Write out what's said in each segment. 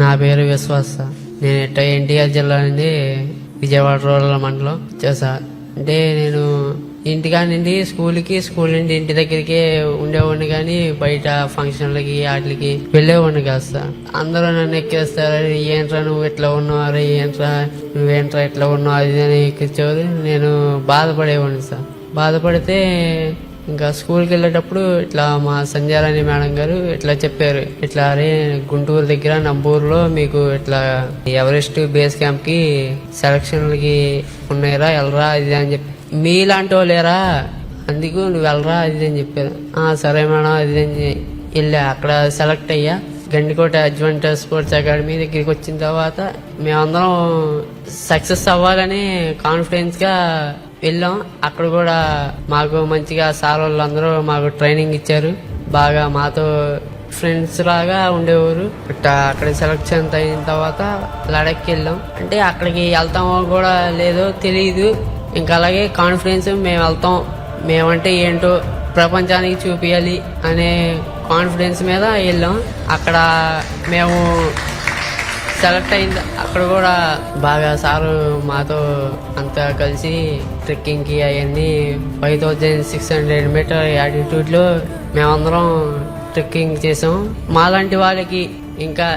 నా పేరు విశ్వాస్ సార్. నేను ఎన్టీఆర్ జిల్లా నుండి విజయవాడ రూరల్ మండలం వచ్చా. అంటే నేను ఇంటికాడ నుండి స్కూల్ నుండి ఇంటి దగ్గరికి ఉండేవాడిని, కానీ బయట ఫంక్షన్లకి వాటికి వెళ్ళేవాడిని కాదు సార్. అందరూ నన్ను ఎక్కిస్తారు, ఏంట్రా నువ్వు ఇట్లా ఉన్నావు, అరే ఏంట్రా నువ్వేంట్రా ఇట్లా ఉన్నావు, అది అని ఎక్కించేవారు. నేను బాధపడేవాడిని సార్. బాధపడితే ఇంకా స్కూల్కి వెళ్ళేటప్పుడు ఇట్లా మా సంధ్యారాణి మేడం గారు ఇట్లా చెప్పారు, ఇట్లా అరే గుంటూరు దగ్గర నంబూరులో మీకు ఇట్లా ఎవరెస్ట్ బేస్ క్యాంప్ కి సెలక్షన్లకి ఉన్నాయిరా, వెళ్ళరా ఇది అని చెప్పి, మీలాంటి వాళ్ళేరా అందుకు నువ్వు వెళ్ళరా అది అని చెప్పారు. సరే మేడం అది అని వెళ్ళా. అక్కడ సెలెక్ట్ అయ్యా. గండికోట అడ్వెంచర్ స్పోర్ట్స్ అకాడమీ దగ్గరికి వచ్చిన తర్వాత మేమందరం సక్సెస్ అవ్వాలని కాన్ఫిడెన్స్ గా వెళ్ళాం. అక్కడ కూడా మాకు మంచిగా సార్ వాళ్ళందరూ మాకు ట్రైనింగ్ ఇచ్చారు. బాగా మాతో ఫ్రెండ్స్ లాగా ఉండేవారు. అక్కడ సెలక్షన్ అయిన తర్వాత లడఖ్కి వెళ్ళాం. అంటే అక్కడికి వెళ్తామో కూడా లేదో తెలియదు. ఇంకా అలాగే కాన్ఫిడెన్స్ మేము వెళ్తాం, మేమంటే ఏంటో ప్రపంచానికి చూపించాలి అనే కాన్ఫిడెన్స్ మీద వెళ్ళాం. అక్కడ మేము సెలెక్ట్ అయింది. అక్కడ కూడా బాగా సారు మాతో అంతా కలిసి ట్రెక్కింగ్కి అవన్నీ 5600 మీటర్ యాటిట్యూడ్లో మేమందరం ట్రెక్కింగ్ చేసాం. మాలాంటి వాళ్ళకి ఇంకా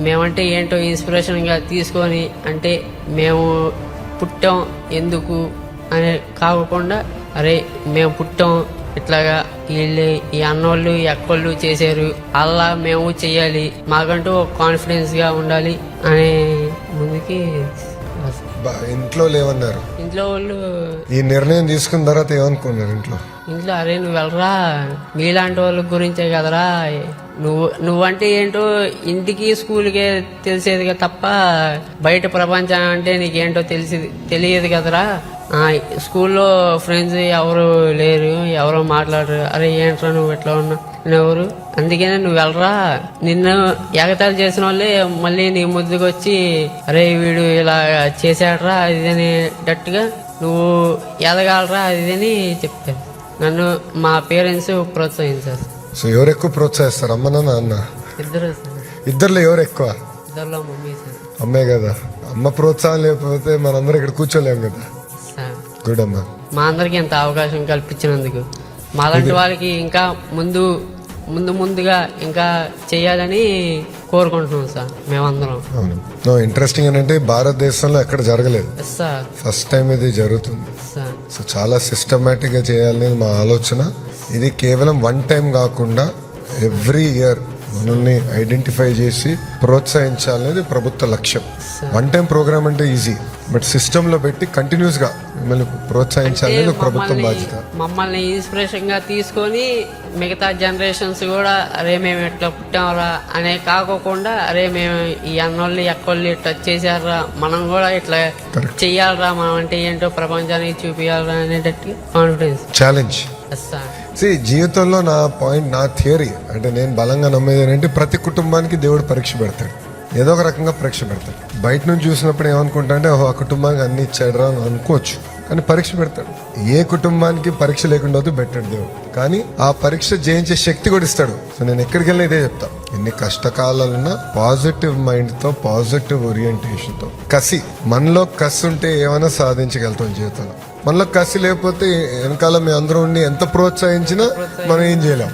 మేమంటే ఏంటో ఇన్స్పిరేషన్గా తీసుకొని, అంటే మేము పుట్టాం ఎందుకు అని కాకుండా, అరే మేము పుట్టాం ఇట్లాగా వీళ్ళు ఈ అన్నోళ్ళు ఎక్కోళ్ళు చేశారు, అలా మేము చెయ్యాలి, మాకంటూ ఒక కాన్ఫిడెన్స్ గా ఉండాలి అనే ముందుకి. ఇంట్లో లేవన్నారు. ఇంట్లో వాళ్ళు ఈ నిర్ణయం తీసుకున్న తర్వాత ఏమనుకున్నారు ఇంట్లో? అరే నువ్వు వెళ్ళరా, మీలాంటి వాళ్ళ గురించే కదరా, నువ్వంటే ఏంటో ఇంటికి స్కూల్కే తెలిసేది తప్ప బయట ప్రపంచం అంటే నీకేంటో తెలియదు కదరా. స్కూల్లో ఫ్రెండ్స్ ఎవరు లేరు, ఎవరో మాట్లాడరు, అరే ఏంట్రా నువ్వు ఎట్లా ఉన్నావు, అందుకనే నువ్వు వెళ్ళరా, నిన్ను ఎగతాళి చేసిన వాళ్ళే మళ్ళీ నీ ముందుకు వచ్చి అరే వీడు ఇలా చేశాడరా అది అనేటట్టుగా నువ్వు ఎదగాలరా అది అని చెప్తారు. నన్ను మా పేరెంట్స్ ప్రోత్సహించారు. సో ఎవరు ఎక్కువ ప్రోత్సహిస్తారు, అమ్మనా నాన్న? ఇద్దరులో ఎవరు ఎక్కువ? ఇద్దరులో మమ్మీ సార్. అమ్మే కదా. అమ్మ ప్రోత్సాహం లేకపోతే మనందరం ఇక్కడ కూర్చోలేము కదా. గుడ్ అమ్మా. మా అందరికి ఎంత అవకాశం కల్పించినందుకు, మాలాంటి వాళ్ళకి ఇంకా ముందుగా ఇంకా చేయాలని కోరుకుంటున్నాం సార్ మేమందరం. ఇంట్రెస్టింగ్ ఏంటంటే భారతదేశంలో ఎక్కడ జరగలేదు, ఫస్ట్ టైం ఇది జరుగుతుంది. సో చాలా సిస్టమేటిక్ గా చేయాలని మా ఆలోచన. ఇది కేవలం వన్ టైం కాకుండా ఎవ్రీ ఇయర్ మనల్ని ఐడెంటిఫై చేసి ప్రోత్సహించాలనేది ప్రభుత్వ లక్ష్యం. వన్ టైం ప్రోగ్రామ్ అంటే ఈజీ, బట్ సిస్టమ్ లో పెట్టి కంటిన్యూస్ గా మిమ్మల్ని ప్రోత్సహించాలనేది ప్రభుత్వం బాధ్యత. మమ్మల్ని ఇన్స్పిరేషన్ గా తీసుకొని మిగతా జనరేషన్స్ కూడా అరే మేము ఎట్లా పుట్టామరా అనే కాకోకుండా, అరే మేము ఈ అన్నోళ్ళు ఎక్కోళ్ళు టచ్ చేశారా, మనం కూడా ఇట్లా చెయ్యాలరా, మనం అంటే ఏంటో ప్రపంచానికి చూపించాలరా అనేటట్టు కాన్ఫిడెన్స్ ఛాలెంజ్. జీవితంలో నా పాయింట్, నా థియరీ అంటే నేను బలంగా నమ్మేది ఏంటంటే ప్రతి కుటుంబానికి దేవుడు పరీక్ష పెడతాడు, ఏదో ఒక రకంగా పరీక్ష పెడతాడు. బయట నుంచి చూసినప్పుడు ఏమనుకుంటా అంటే ఆ కుటుంబానికి అన్ని ఇచ్చాడు అని అనుకోవచ్చు, కానీ పరీక్ష పెడతాడు. ఏ కుటుంబానికి పరీక్ష లేకుండా పెట్టాడు దేవుడు, కానీ ఆ పరీక్ష జయించే శక్తి కూడా ఇస్తాడు. సో నేను ఎక్కడికి వెళ్ళినా ఇదే చెప్తా, ఎన్ని కష్టకాలాలున్నా పాజిటివ్ మైండ్ తో, పాజిటివ్ ఓరియంటేషన్ తో, కసి, మనలో కసి ఉంటే ఏమైనా సాధించగలుగుతాం జీవితంలో. మనలో కసి లేకపోతే వెనకాల మీ అందరూ ఉండి ఎంత ప్రోత్సహించినా మనం ఏం చేయలేం.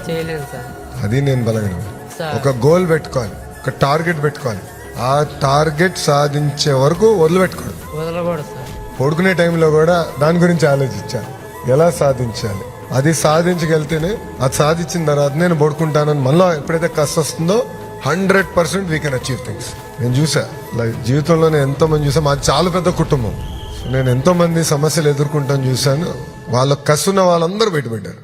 అది నేను బలంగా ఒక గోల్ పెట్టుకోవాలి, ఒక టార్గెట్ పెట్టుకోవాలి, ఆ టార్గెట్ సాధించే వరకు వదిలిపెట్టుకోడు. పడుకునే టైంలో కూడా దాని గురించి ఆలోచించాలి, ఎలా సాధించాలి. అది సాధించగలితేనే, అది సాధించిన తర్వాత నేను పడుకుంటానని మనలో ఎప్పుడైతే కష్టం వస్తుందో 100% వీ కెన్ అచీవ్ థింగ్స్. నేను చూసా జీవితంలో, నేను ఎంతో మంది చూసా. మాది చాలా పెద్ద కుటుంబం, నేను ఎంతో మంది సమస్యలు ఎదుర్కొంటాను చూశాను. వాళ్ళ కసున్న వాళ్ళందరూ బయటపడ్డారు.